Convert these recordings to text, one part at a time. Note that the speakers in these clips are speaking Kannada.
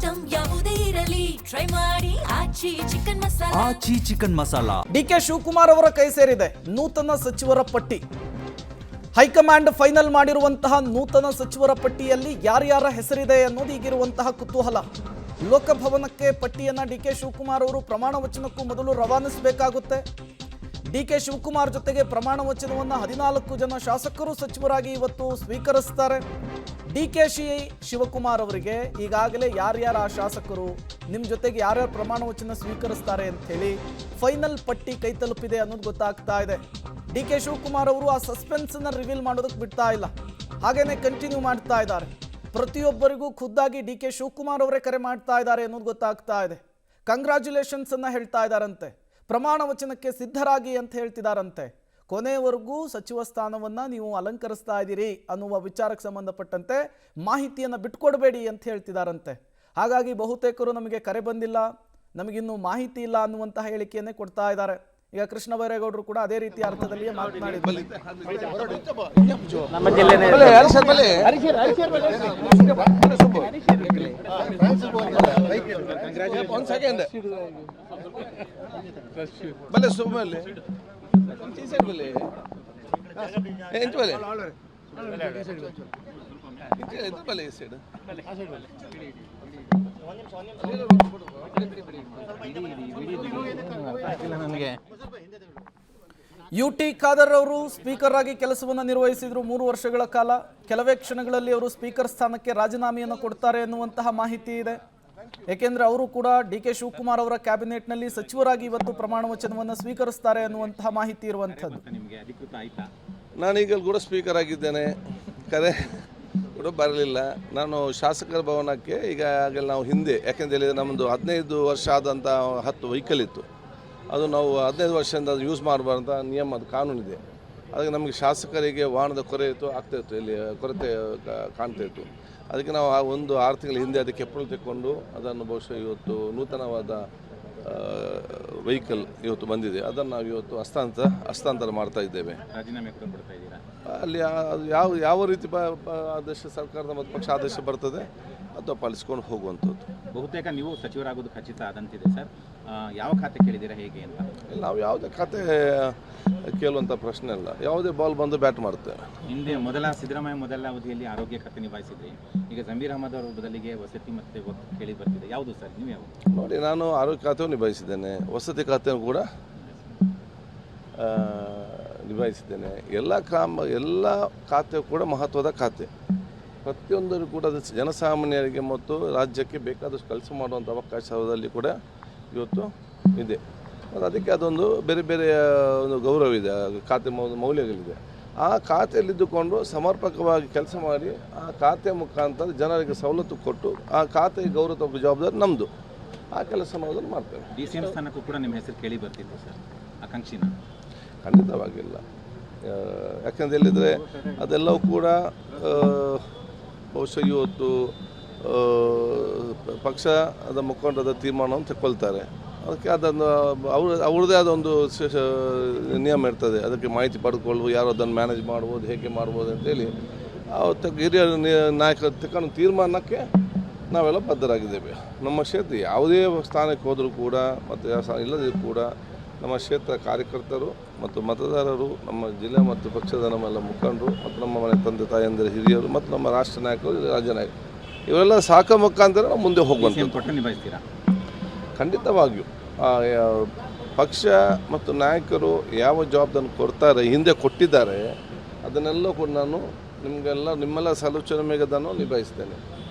ಐಟಂ ಯಾವುದೇ ಇರಲಿ ಟ್ರೈ ಮಾಡಿ ಆಚಿ ಚಿಕನ್ ಮಸಾಲಾ. ಡಿಕೆ ಶಿವಕುಮಾರ್ ಅವರ ಕೈ ಸೇರಿದೆ ನೂತನ ಸಚಿವರ ಪಟ್ಟಿ. ಹೈಕಮಾಂಡ್ ಫೈನಲ್ ಮಾಡಿರುವಂತಹ ನೂತನ ಸಚಿವರ ಪಟ್ಟಿಯಲ್ಲಿ ಯಾರ್ಯಾರ ಹೆಸರಿದೆ ಅನ್ನೋದು ಈಗಿರುವಂತಹ ಕುತೂಹಲ. ಲೋಕಭವನಕ್ಕೆ ಪಟ್ಟಿಯನ್ನ ಡಿಕೆ ಶಿವಕುಮಾರ್ ಅವರು ಪ್ರಮಾಣ ವಚನಕ್ಕೂ ಮೊದಲು ರವಾನಿಸಬೇಕಾಗುತ್ತೆ. ಡಿಕೆ ಶಿವಕುಮಾರ್ ಜೊತೆಗೆ ಪ್ರಮಾಣ ವಚನವನ್ನು 14 ಜನ ಶಾಸಕರು ಸಚಿವರಾಗಿ ಇವತ್ತು ಸ್ವೀಕರಿಸ್ತಾರೆ. ಡಿಕೆಶಿ ಶಿವಕುಮಾರ್ ಅವರಿಗೆ ಈಗಾಗಲೇ ಯಾರ್ಯಾರ ಆ ಶಾಸಕರು ನಿಮ್ಮ ಜೊತೆಗೆ ಯಾರ್ಯಾರು ಪ್ರಮಾಣ ವಚನ ಸ್ವೀಕರಿಸ್ತಾರೆ ಅಂತ ಹೇಳಿ ಫೈನಲ್ ಪಟ್ಟಿ ಕೈ ತಲುಪಿದೆ ಅನ್ನೋದು ಗೊತ್ತಾಗ್ತಾ ಇದೆ. ಡಿಕೆ ಶಿವಕುಮಾರ್ ಅವರು ಆ ಸಸ್ಪೆನ್ಸ್ ಅನ್ನ ರಿವೀಲ್ ಮಾಡೋದಕ್ಕೆ ಬಿಡ್ತಾ ಇಲ್ಲ, ಹಾಗೇನೆ ಕಂಟಿನ್ಯೂ ಮಾಡ್ತಾ ಇದ್ದಾರೆ. ಪ್ರತಿಯೊಬ್ಬರಿಗೂ ಖುದ್ದಾಗಿ ಡಿಕೆ ಶಿವಕುಮಾರ್ ಅವರೇ ಕರೆ ಮಾಡ್ತಾ ಇದ್ದಾರೆ ಅನ್ನೋದು ಗೊತ್ತಾಗ್ತಾ ಇದೆ. ಕಂಗ್ರ್ಯಾಚುಲೇಷನ್ಸ್ ಅನ್ನ ಹೇಳ್ತಾ ಇದ್ದಾರಂತೆ, ಪ್ರಮಾಣ ವಚನಕ್ಕೆ ಸಿದ್ಧರಾಗಿ ಅಂತ ಹೇಳ್ತಿದ್ದಾರಂತೆ. ಕೊನೆಯವರೆಗೂ ಸಚಿವ ಸ್ಥಾನವನ್ನ ನೀವು ಅಲಂಕರಿಸ್ತಾ ಇದ್ದೀರಿ ಅನ್ನುವ ವಿಚಾರಕ್ಕೆ ಸಂಬಂಧಪಟ್ಟಂತೆ ಮಾಹಿತಿಯನ್ನು ಬಿಟ್ಕೊಡ್ಬೇಡಿ ಅಂತ ಹೇಳ್ತಿದ್ದಾರಂತೆ. ಹಾಗಾಗಿ ಬಹುತೇಕರು ನಮಗೆ ಕರೆ ಬಂದಿಲ್ಲ, ನಮಗಿನ್ನೂ ಮಾಹಿತಿ ಇಲ್ಲ ಅನ್ನುವಂತಹ ಹೇಳಿಕೆಯನ್ನೇ ಕೊಡ್ತಾ ಇದ್ದಾರೆ. ಈಗ ಕೃಷ್ಣ ಬೈರೇಗೌಡರು ಕೂಡ ಅದೇ ರೀತಿಯ ಅರ್ಥದಲ್ಲಿಯೇ ಮಾತನಾಡಿದ್ದಾರೆ. ಯುಟಿ ಖಾದರ್ ಅವರು ಸ್ಪೀಕರ್ ಆಗಿ ಕೆಲಸವನ್ನು ನಿರ್ವಹಿಸಿದ್ರು 3 ವರ್ಷಗಳ ಕಾಲ. ಕೆಲವೇ ಕ್ಷಣಗಳಲ್ಲಿ ಅವರು ಸ್ಪೀಕರ್ ಸ್ಥಾನಕ್ಕೆ ರಾಜೀನಾಮೆಯನ್ನು ಕೊಡ್ತಾರೆ ಎನ್ನುವಂತಹ ಮಾಹಿತಿ ಇದೆ. ಏಕೆಂದ್ರೆ ಅವರು ಕೂಡ ಡಿಕೆ ಶಿವಕುಮಾರ್ ಅವರ ಕ್ಯಾಬಿನೆಟ್ನಲ್ಲಿ ಸಚಿವರಾಗಿ ಇವತ್ತು ಪ್ರಮಾಣ ವಚನವನ್ನು ಸ್ವೀಕರಿಸ್ತಾರೆ ಅನ್ನುವಂತಹ ಮಾಹಿತಿ ಇರುವಂಥದ್ದು. ನಾನೀಗ ಕೂಡ ಸ್ಪೀಕರ್ ಆಗಿದ್ದೇನೆ, ಕರೆ ಕೂಡ ಬರಲಿಲ್ಲ. ನಾನು ಶಾಸಕರ ಭವನಕ್ಕೆ ಈಗಾಗಲೇ ನಾವು ಹಿಂದೆ, ಯಾಕೆಂದರೆ ನಮ್ಮದು 15 ವರ್ಷ ಆದಂಥ 10 ವೆಹಿಕಲ್ ಇತ್ತು. ಅದು ನಾವು 15 ವರ್ಷದಿಂದ ಅದು ಯೂಸ್ ಮಾಡಬಾರ್ದಂಥ ನಿಯಮ, ಅದು ಕಾನೂನಿದೆ. ಅದಕ್ಕೆ ನಮಗೆ ಶಾಸಕರಿಗೆ ವಾಹನದ ಆಗ್ತಾಯಿತ್ತು, ಇಲ್ಲಿ ಕೊರತೆ ಕಾಣ್ತಾ ಇತ್ತು. ಅದಕ್ಕೆ ನಾವು 6 ತಿಂಗಳ ಹಿಂದೆ ಅದಕ್ಕೆ ಅಪ್ರೂವಲ್ ತೆಕ್ಕೊಂಡು ಅದನ್ನು ಬಹುಶಃ ಇವತ್ತು ನೂತನವಾದ ವೆಹಿಕಲ್ ಇವತ್ತು ಬಂದಿದೆ. ಅದನ್ನು ನಾವು ಇವತ್ತು ಹಸ್ತಾಂತರ ಮಾಡ್ತಾ ಇದ್ದೇವೆ. ಅಲ್ಲಿ ಯಾವ ರೀತಿ ಆದೇಶ ಸರ್ಕಾರದ ಮತ್ತು ಪಕ್ಷ ಆದೇಶ ಬರ್ತದೆ ಅದು ಪಾಲಿಸ್ಕೊಂಡು ಹೋಗುವಂಥದ್ದು. ಬಹುತೇಕ ನೀವು ಸಚಿವರಾಗೋದು ಖಚಿತ ಆದಂತಿದೆ ಸರ್. ಯಾವ ಖಾತೆ ಕೇಳಿದ್ದೀರಾ, ಹೇಗೆ ಅಂತ? ನಾವು ಯಾವುದೇ ಖಾತೆ ಕೇಳುವಂಥ ಪ್ರಶ್ನೆ ಇಲ್ಲ, ಯಾವುದೇ ಬಾಲ್ ಬಂದು ಬ್ಯಾಟ್ ಮಾಡ್ತೇವೆ. ಹಿಂದೆ ಸಿದ್ದರಾಮಯ್ಯ ಮೊದಲ ಅವಧಿಯಲ್ಲಿ ಆರೋಗ್ಯ ಖಾತೆ ನಿಭಾಯಿಸಿದ್ರಿ, ಈಗ ಜಮೀರ್ ಅಹಮದ್ ಅವರ ಬದಲಿಗೆ ವಸತಿ ಮತ್ತು ಕೇಳಿ ಬರ್ತಿದೆ. ಯಾವುದು ಸರ್ ನೀವು ಯಾವ? ನೋಡಿ, ನಾನು ಆರೋಗ್ಯ ಖಾತೆಯೂ ನಿಭಾಯಿಸಿದ್ದೇನೆ, ವಸತಿ ಖಾತೆಯೂ ಕೂಡ ನಿಭಾಯಿಸಿದ್ದೇನೆ. ಎಲ್ಲ ಖಾತೆಯೂ ಕೂಡ ಮಹತ್ವದ ಖಾತೆ. ಪ್ರತಿಯೊಂದರೂ ಕೂಡ ಅದು ಜನಸಾಮಾನ್ಯರಿಗೆ ಮತ್ತು ರಾಜ್ಯಕ್ಕೆ ಬೇಕಾದಷ್ಟು ಕೆಲಸ ಮಾಡುವಂಥ ಅವಕಾಶದಲ್ಲಿ ಕೂಡ ಇವತ್ತು ಇದೆ. ಮತ್ತು ಅದಕ್ಕೆ ಅದೊಂದು ಬೇರೆ ಬೇರೆ ಒಂದು ಗೌರವ ಇದೆ, ಖಾತೆ ಮೌಲ್ಯಗಳಿದೆ. ಆ ಖಾತೆಯಲ್ಲಿದ್ದುಕೊಂಡು ಸಮರ್ಪಕವಾಗಿ ಕೆಲಸ ಮಾಡಿ ಆ ಖಾತೆ ಮುಖಾಂತರ ಜನರಿಗೆ ಸವಲತ್ತು ಕೊಟ್ಟು ಆ ಖಾತೆಗೆ ಗೌರವ ಜವಾಬ್ದಾರಿ ನಮ್ಮದು. ಆ ಕೆಲಸ ಮಾಡೋದನ್ನು ಮಾಡ್ತೇವೆ. DCM ಸ್ಥಾನಕ್ಕೂ ಕೂಡ ನಿಮ್ಮ ಹೆಸರು ಕೇಳಿ ಬರ್ತಿತ್ತು ಸರ್, ಆಕಾಂಕ್ಷಿನ? ಖಂಡಿತವಾಗಿಲ್ಲ. ಯಾಕಂದರೆ ಹೇಳಿದರೆ ಅದೆಲ್ಲವೂ ಕೂಡ ಬಹುಶಃ ಇವತ್ತು ಪಕ್ಷದ ಮುಖಂಡರ ತೀರ್ಮಾನವನ್ನು ತಗೊಳ್ತಾರೆ. ಅದಕ್ಕೆ ಅದನ್ನು ಅವ್ರದ್ದೇ ಆದ ಒಂದು ನಿಯಮ ಇರ್ತದೆ. ಅದಕ್ಕೆ ಮಾಹಿತಿ ಪಡೆದುಕೊಳ್ಳುವ, ಯಾರು ಅದನ್ನು ಮ್ಯಾನೇಜ್ ಮಾಡ್ಬೋದು, ಹೇಗೆ ಮಾಡ್ಬೋದು ಅಂತೇಳಿ ಹಿರಿಯ ನಾಯಕರ ತಗೊಂಡು ತೀರ್ಮಾನಕ್ಕೆ ನಾವೆಲ್ಲ ಬದ್ಧರಾಗಿದ್ದೇವೆ. ನಮ್ಮ ಕ್ಷೇತ್ರ ಯಾವುದೇ ಸ್ಥಾನಕ್ಕೆ ಹೋದರೂ ಕೂಡ ಮತ್ತು ಇಲ್ಲದಿದ್ದರೂ ಕೂಡ ನಮ್ಮ ಕ್ಷೇತ್ರ ಕಾರ್ಯಕರ್ತರು ಮತ್ತು ಮತದಾರರು, ನಮ್ಮ ಜಿಲ್ಲೆ ಮತ್ತು ಪಕ್ಷದ ನಮ್ಮೆಲ್ಲ ಮುಖಂಡರು ಮತ್ತು ನಮ್ಮ ಮನೆ ತಂದೆ ತಾಯಂದಿರ ಹಿರಿಯರು ಮತ್ತು ನಮ್ಮ ರಾಷ್ಟ್ರ ನಾಯಕರು, ರಾಜ್ಯ ನಾಯಕರು, ಇವರೆಲ್ಲ ಸಾಕ ಮುಖಾಂತರ ನಾವು ಮುಂದೆ ಹೋಗುವಂಥ. ಖಂಡಿತವಾಗಿಯೂ ಪಕ್ಷ ಮತ್ತು ನಾಯಕರು ಯಾವ ಜವಾಬ್ದಾರಿ ಕೊಡ್ತಾರೆ, ಹಿಂದೆ ಕೊಟ್ಟಿದ್ದಾರೆ, ಅದನ್ನೆಲ್ಲ ಕೂಡ ನಾನು ನಿಮ್ಮೆಲ್ಲ ಸಲೋಚನೆ ಮೇಲೆ ಅದನ್ನು ನಿಭಾಯಿಸ್ತೇನೆ.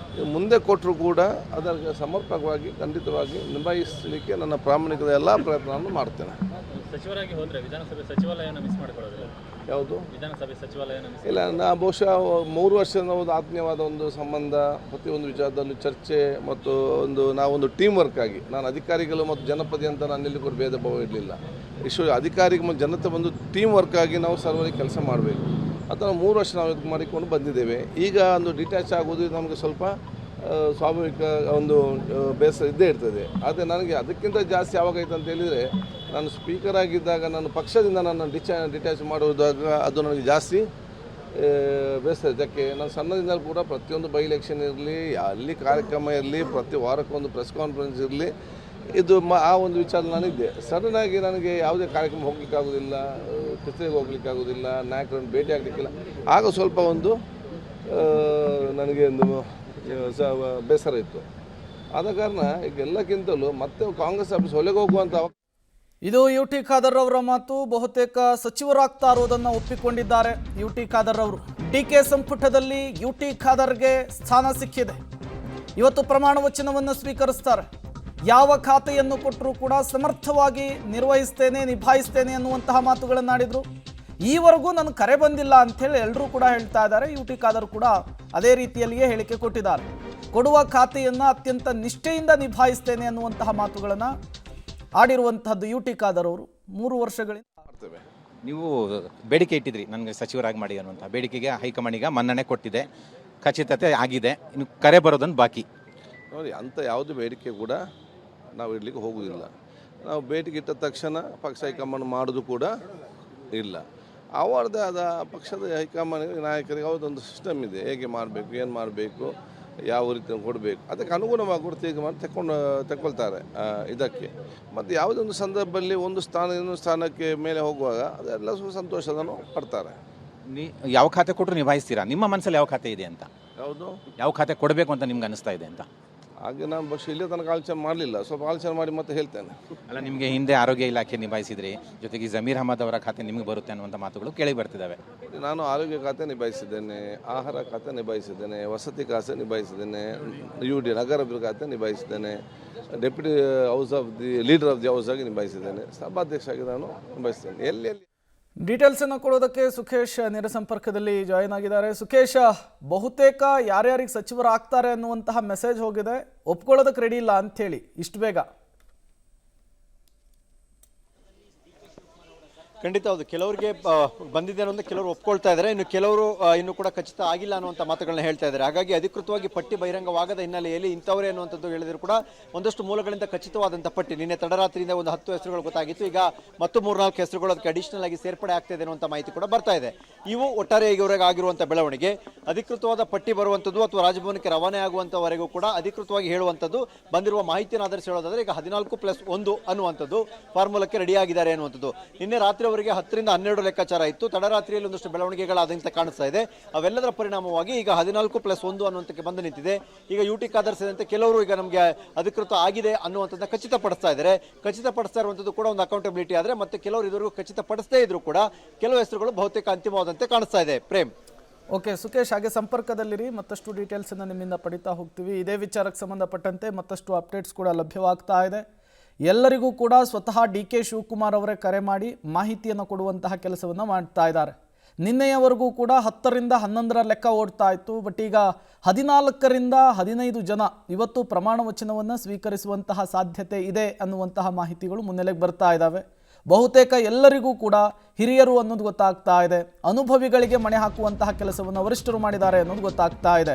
ಮುಂದೆ ಕೊಟ್ಟರು ಕೂಡ ಅದಕ್ಕೆ ಸಮರ್ಪಕವಾಗಿ ಖಂಡಿತವಾಗಿ ನಿಭಾಯಿಸಲಿಕ್ಕೆ ನನ್ನ ಪ್ರಾಮಾಣಿಕದ ಎಲ್ಲ ಪ್ರಯತ್ನವನ್ನು ಮಾಡ್ತೇನೆ. ಸಚಿವರಾಗಿ ಹೋದರೆ ವಿಧಾನಸಭೆ ಸಚಿವಾಲಯನ ಮಿಸ್ ಮಾಡ್ಕೊಳ್ಳೋದಿಲ್ಲ? ಯಾವುದು ವಿಧಾನಸಭೆ ಸಚಿವಾಲಯನ ಮಿಸ್? ಇಲ್ಲ, ಬಹುಶಃ 3 ವರ್ಷದ ಒಂದು ಆತ್ಮೀಯವಾದ ಒಂದು ಸಂಬಂಧ, ಪ್ರತಿಯೊಂದು ವಿಚಾರದಲ್ಲಿ ಚರ್ಚೆ ಮತ್ತು ನಾವೊಂದು ಟೀಮ್ ವರ್ಕ್ ಆಗಿ, ನಾನು ಅಧಿಕಾರಿಗಳು ಮತ್ತು ಜನಪದಿ ಅಂತ ನಾನು ಎಲ್ಲಿ ಕೂಡ ಭೇದ ಭಾವ ಇರಲಿಲ್ಲ. ಅಧಿಕಾರಿಗೆ ಮತ್ತು ಜನತೆ ಬಂದು ಟೀಮ್ ವರ್ಕ್ ಆಗಿ ನಾವು ಸರ್ವರಿಗೆ ಕೆಲಸ ಮಾಡಬೇಕು. ಅದನ್ನು 3 ವರ್ಷ ನಾವು ಇದು ಮಾಡಿಕೊಂಡು ಬಂದಿದ್ದೇವೆ. ಈಗ ಒಂದು ಡಿಟ್ಯಾಚ್ ಆಗೋದು ನಮಗೆ ಸ್ವಲ್ಪ ಸ್ವಾಭಾವಿಕ ಒಂದು ಬೇಸರ ಇದ್ದೇ ಇರ್ತದೆ. ಆದರೆ ನನಗೆ ಅದಕ್ಕಿಂತ ಜಾಸ್ತಿ ಯಾವಾಗಾಯ್ತು ಅಂತ ಹೇಳಿದರೆ, ನಾನು ಸ್ಪೀಕರ್ ಆಗಿದ್ದಾಗ ನಾನು ಪಕ್ಷದಿಂದ ನನ್ನ ಡಿಟ್ಯಾಚ್ ಮಾಡುವುದಾಗ ಅದು ನನಗೆ ಜಾಸ್ತಿ ಬೇಸರ. ಇದಕ್ಕೆ ನಾನು ಸಣ್ಣದಿಂದಲೂ ಕೂಡ ಪ್ರತಿಯೊಂದು ಬೈ ಎಲೆಕ್ಷನ್ ಇರಲಿ, ಅಲ್ಲಿ ಕಾರ್ಯಕ್ರಮ ಇರಲಿ, ಪ್ರತಿ ವಾರಕ್ಕೊಂದು ಪ್ರೆಸ್ ಕಾನ್ಫರೆನ್ಸ್ ಇರಲಿ, ಇದು ಆ ಒಂದು ವಿಚಾರ ನಾನಿದ್ದೆ. ಸಡನ್ನಾಗಿ ನನಗೆ ಯಾವುದೇ ಕಾರ್ಯಕ್ರಮ ಹೋಗ್ಲಿಕ್ಕಾಗೋದಿಲ್ಲ, ಕಿತ್ತೂರಿಗೆ ಹೋಗ್ಲಿಕ್ಕಾಗೋದಿಲ್ಲ, ನಾಯಕರನ್ನು ಭೇಟಿ ಆಗಲಿಕ್ಕಿಲ್ಲ. ಆಗ ಸ್ವಲ್ಪ ಒಂದು ನನಗೆ ಒಂದು ಬೇಸರ ಇತ್ತು. ಆದ ಕಾರಣ ಈಗ ಎಲ್ಲಕ್ಕಿಂತಲೂ ಮತ್ತೆ ಕಾಂಗ್ರೆಸ್ ಆಫೀಸ್ ಹೊಲೆಗೆ ಹೋಗುವಂಥ ಇದು ಯು ಟಿ ಖಾದರ್ ಅವರ ಮಾತು. ಬಹುತೇಕ ಸಚಿವರಾಗ್ತಾ ಇರೋದನ್ನು ಒಪ್ಪಿಕೊಂಡಿದ್ದಾರೆ ಯು ಟಿ ಖಾದರ್ ಅವರು. ಡಿಕೆ ಸಂಪುಟದಲ್ಲಿ ಯು ಟಿ ಖಾದರ್ಗೆ ಸ್ಥಾನ ಸಿಕ್ಕಿದೆ. ಇವತ್ತು ಪ್ರಮಾಣ ವಚನವನ್ನು ಸ್ವೀಕರಿಸ್ತಾರೆ. ಯಾವ ಖಾತೆಯನ್ನು ಕೊಟ್ಟರೂ ಕೂಡ ಸಮರ್ಥವಾಗಿ ನಿರ್ವಹಿಸ್ತೇನೆ, ನಿಭಾಯಿಸ್ತೇನೆ ಅನ್ನುವಂತಹ ಮಾತುಗಳನ್ನಾಡಿದರು. ಈವರೆಗೂ ನನ್ನ ಕರೆ ಬಂದಿಲ್ಲ ಅಂಥೇಳಿ ಎಲ್ಲರೂ ಕೂಡ ಹೇಳ್ತಾ ಇದ್ದಾರೆ. ಯು ಟಿ ಖಾದರ್ ಕೂಡ ಅದೇ ರೀತಿಯಲ್ಲಿಯೇ ಹೇಳಿಕೆ ಕೊಟ್ಟಿದ್ದಾರೆ. ಕೊಡುವ ಖಾತೆಯನ್ನು ಅತ್ಯಂತ ನಿಷ್ಠೆಯಿಂದ ನಿಭಾಯಿಸ್ತೇನೆ ಅನ್ನುವಂತಹ ಮಾತುಗಳನ್ನು ಆಡಿರುವಂತಹದ್ದು ಯು ಟಿ ಖಾದರ್ ಅವರು 3 ವರ್ಷಗಳಿಂದ ಮಾಡ್ತೇವೆ. ನೀವು ಬೇಡಿಕೆ ಇಟ್ಟಿದ್ರಿ ನನಗೆ ಸಚಿವರಾಗಿ ಮಾಡಿ ಅನ್ನುವಂಥ ಬೇಡಿಕೆಗೆ ಹೈಕಮಾಂಡಿಗೆ ಮನ್ನಣೆ ಕೊಟ್ಟಿದೆ, ಖಚಿತತೆ ಆಗಿದೆ, ಇನ್ನು ಕರೆ ಬರೋದನ್ನು ಬಾಕಿ. ನೋಡಿ, ಅಂಥ ಯಾವುದೇ ಬೇಡಿಕೆ ಕೂಡ ನಾವು ಇಡಲಿಕ್ಕೆ ಹೋಗುವುದಿಲ್ಲ. ನಾವು ಬೇಡಿಕೆ ಇಟ್ಟ ತಕ್ಷಣ ಪಕ್ಷ ಹೈಕಮಾಂಡ್ ಮಾಡೋದು ಕೂಡ ಇಲ್ಲ. ಅವರದೇ ಆದ ಪಕ್ಷದ ಹೈಕಮಾಂಡ್ ನಾಯಕರಿಗೆ ಅವರದೊಂದು ಸಿಸ್ಟಮ್ ಇದೆ, ಹೇಗೆ ಮಾಡಬೇಕು, ಏನು ಮಾಡಬೇಕು, ಯಾವ ರೀತಿ ಕೊಡಬೇಕು, ಅದಕ್ಕೆ ಅನುಗುಣವಾಗಿ ಕೂಡ ತೀರ್ಮಾನ ತಗೊಳ್ತಾರೆ. ಇದಕ್ಕೆ ಮತ್ತು ಯಾವುದೊಂದು ಸಂದರ್ಭದಲ್ಲಿ ಒಂದು ಸ್ಥಾನ ಇನ್ನೊಂದು ಸ್ಥಾನಕ್ಕೆ ಮೇಲೆ ಹೋಗುವಾಗ ಅದೆಲ್ಲ ಸಂತೋಷದನ್ನು ಪಡ್ತಾರೆ. ಯಾವ ಖಾತೆ ಕೊಟ್ಟರು ನಿಭಾಯಿಸ್ತೀರಾ? ನಿಮ್ಮ ಮನಸ್ಸಲ್ಲಿ ಯಾವ ಖಾತೆ ಇದೆ ಅಂತ, ಯಾವುದು ಯಾವ ಖಾತೆ ಕೊಡಬೇಕು ಅಂತ ನಿಮ್ಗೆ ಅನಿಸ್ತಾ ಇದೆ ಅಂತ? ಹಾಗೆ ನಾನು ಪಕ್ಷ ಇಲ್ಲೇ ತನಕ ಆಲೋಚನೆ ಮಾಡಲಿಲ್ಲ, ಸ್ವಲ್ಪ ಆಲೋಚನೆ ಮಾಡಿ ಮತ್ತೆ ಹೇಳ್ತೇನೆ. ಅಲ್ಲ, ನಿಮಗೆ ಹಿಂದೆ ಆರೋಗ್ಯ ಇಲಾಖೆ ನಿಭಾಯಿಸಿದ್ರಿ, ಜೊತೆಗೆ ಜಮೀರ್ ಅಹಮದ್ ಅವರ ಖಾತೆ ನಿಮಗೆ ಬರುತ್ತೆ ಅನ್ನುವಂಥ ಮಾತುಗಳು ಕೇಳಿ ಬರ್ತಿದ್ದಾವೆ. ನಾನು ಆರೋಗ್ಯ ಖಾತೆ ನಿಭಾಯಿಸಿದ್ದೇನೆ, ಆಹಾರ ಖಾತೆ ನಿಭಾಯಿಸಿದ್ದೇನೆ, ವಸತಿ ಖಾತೆ ನಿಭಾಯಿಸಿದ್ದೇನೆ, UD ನಗರಾಭಿವೃದ್ಧಿ ಖಾತೆ ನಿಭಾಯಿಸಿದ್ದೇನೆ, deputy house of the leader of the house ಆಗಿ ನಿಭಾಯಿಸಿದ್ದೇನೆ, ಸಭಾಧ್ಯಕ್ಷ ಆಗಿ ನಾನು ನಿಭಾಯಿಸಿದ್ದೇನೆ. ಎಲ್ಲಿ ಡೀಟೇಲ್ಸ್ ಅನ್ನು ಕೊಡೋದಕ್ಕೆ ಸುಖೇಶ್ ನೇರ ಸಂಪರ್ಕದಲ್ಲಿ ಜಾಯಿನ್ ಆಗಿದ್ದಾರೆ. ಸುಖೇಶ್, ಬಹುತೇಕ ಯಾರ್ಯಾರಿಗೆ ಸಚಿವರಾಗ್ತಾರೆ ಅನ್ನುವಂತಹ ಮೆಸೇಜ್ ಹೋಗಿದೆ, ಒಪ್ಕೊಳ್ಳೋದಕ್ಕೆ ರೆಡಿ ಇಲ್ಲ ಅಂಥೇಳಿ ಇಷ್ಟು ಬೇಗ? ಖಂಡಿತ ಹೌದು. ಕೆಲವರಿಗೆ ಬಂದಿದೆ ಅನ್ನೋದು ಕೆಲವರು ಒಪ್ಕೊಳ್ತಾ ಇದ್ದಾರೆ, ಇನ್ನು ಕೆಲವರು ಇನ್ನೂ ಕೂಡ ಖಚಿತ ಆಗಿಲ್ಲ ಅನ್ನುವಂಥ ಮಾತುಗಳನ್ನ ಹೇಳ್ತಾ ಇದ್ದಾರೆ. ಹಾಗಾಗಿ ಅಧಿಕೃತವಾಗಿ ಪಟ್ಟಿ ಬಹಿರಂಗವಾಗದ ಹಿನ್ನೆಲೆಯಲ್ಲಿ ಇಂಥವರೇ ಅನ್ನುವಂಥದ್ದು ಹೇಳಿದ್ರು ಕೂಡ ಒಂದಷ್ಟು ಮೂಲಗಳಿಂದ ಖಚಿತವಾದಂಥ ಪಟ್ಟಿ. ನಿನ್ನೆ ತಡರಾತ್ರಿಯಿಂದ ಒಂದು 10 ಹೆಸರುಗಳು ಗೊತ್ತಾಗಿತ್ತು. ಈಗ ಮತ್ತು 3-4 ಹೆಸರುಗಳು ಅದಕ್ಕೆ ಅಡಿಷನಲ್ ಆಗಿ ಸೇರ್ಪಡೆ ಆಗ್ತಾ ಇದೆ ಅನ್ನುವಂಥ ಮಾಹಿತಿ ಕೂಡ ಬರ್ತಾ ಇದೆ. ಇವು ಒಟ್ಟಾರೆ ಇವರೆಗೆ ಆಗಿರುವಂಥ ಬೆಳವಣಿಗೆ. ಅಧಿಕೃತವಾದ ಪಟ್ಟಿ ಬರುವಂಥದ್ದು ಅಥವಾ ರಾಜಭವನಕ್ಕೆ ರವಾನೆ ಆಗುವಂಥವರೆಗೂ ಕೂಡ ಅಧಿಕೃತವಾಗಿ ಹೇಳುವಂಥದ್ದು ಬಂದಿರುವ ಮಾಹಿತಿಯನ್ನು ಆಧರಿಸಿ ಹೇಳೋದಾದ್ರೆ ಈಗ 14+1 ಅನ್ನುವಂಥದ್ದು ಫಾರ್ಮುಲಾಕ್ಕೆ ರೆಡಿಯಾಗಿದ್ದಾರೆ ಅನ್ನುವಂಥದ್ದು. ನಿನ್ನೆ ರಾತ್ರಿ ಅವರಿಗೆ 10 ರಿಂದ 12 ಲೆಕ್ಕಾಚಾರ ಇತ್ತು. ತಡರಾತ್ರಿಯಲ್ಲಿ ಒಂದಷ್ಟು ಬೆಳವಣಿಗೆಗಳಾದಂತೆ ಕಾಣಿಸ್ತಾ ಇದೆ. ಅವೆಲ್ಲದರ ಪರಿಣಾಮವಾಗಿ ಈಗ 14+1 ಅನ್ನುವಂಥಕ್ಕೆ ಬಂದು ನಿಂತಿದೆ. ಈಗ ಯು ಟಿ ಖಾದರ್ ಸೇರಿದಂತೆ ಕೆಲವರು ಈಗ ನಮಗೆ ಅಧಿಕೃತ ಆಗಿದೆ ಅನ್ನುವಂಥದ್ದನ್ನ ಖಚಿತಪಡಿಸ್ತಾ ಇದ್ದಾರೆ. ಖಚಿತಪಡಿಸ್ತಾ ಇರುವಂಥದ್ದು ಕೂಡ ಒಂದು ಅಕೌಂಟಬಿಲಿಟಿ ಆದರೆ ಮತ್ತೆ ಕೆಲವರು ಇದುವರೆಗೂ ಖಚಿತಪಡಿಸದೇ ಇದ್ರು ಕೂಡ ಕೆಲವು ಹೆಸರುಗಳು ಬಹುತೇಕ ಅಂತಿಮವಾದಂತೆ ಕಾಣಿಸ್ತಾ ಇದೆ. ಪ್ರೇಮ್. ಓಕೆ ಸುಖೇಶ್, ಹಾಗೆ ಸಂಪರ್ಕದಲ್ಲಿರಿ, ಮತ್ತಷ್ಟು ಡೀಟೇಲ್ಸನ್ನು ನಿಮ್ಮಿಂದ ಪಡಿತಾ ಹೋಗ್ತೀವಿ. ಇದೇ ವಿಚಾರಕ್ಕೆ ಸಂಬಂಧಪಟ್ಟಂತೆ ಮತ್ತಷ್ಟು ಅಪ್ಡೇಟ್ಸ್ ಕೂಡ ಲಭ್ಯವಾಗ್ತಾ ಇದೆ. ಎಲ್ಲರಿಗೂ ಕೂಡ ಸ್ವತಃ DK ಶಿವಕುಮಾರ್ ಅವರೇ ಕರೆ ಮಾಡಿ ಮಾಹಿತಿಯನ್ನು ಕೊಡುವಂತಹ ಕೆಲಸವನ್ನು ಮಾಡ್ತಾ ಇದ್ದಾರೆ. ನಿನ್ನೆಯವರೆಗೂ ಕೂಡ 10 ರಿಂದ 11 ಲೆಕ್ಕ ಓಡ್ತಾ ಇತ್ತು. ಬಟ್ ಈಗ 14 ರಿಂದ 15 ಜನ ಇವತ್ತು ಪ್ರಮಾಣ ವಚನವನ್ನು ಸ್ವೀಕರಿಸುವಂತಹ ಸಾಧ್ಯತೆ ಇದೆ ಅನ್ನುವಂತಹ ಮಾಹಿತಿಗಳು ಮುನ್ನೆಲೆಗೆ ಬರ್ತಾ ಇದ್ದಾವೆ. ಬಹುತೇಕ ಎಲ್ಲರಿಗೂ ಕೂಡ ಹಿರಿಯರು ಅನ್ನೋದು ಗೊತ್ತಾಗ್ತಾ ಇದೆ. ಅನುಭವಿಗಳಿಗೆ ಮಣೆ ಹಾಕುವಂತಹ ಕೆಲಸವನ್ನು ವರಿಷ್ಠರು ಮಾಡಿದ್ದಾರೆ ಅನ್ನೋದು ಗೊತ್ತಾಗ್ತಾ ಇದೆ.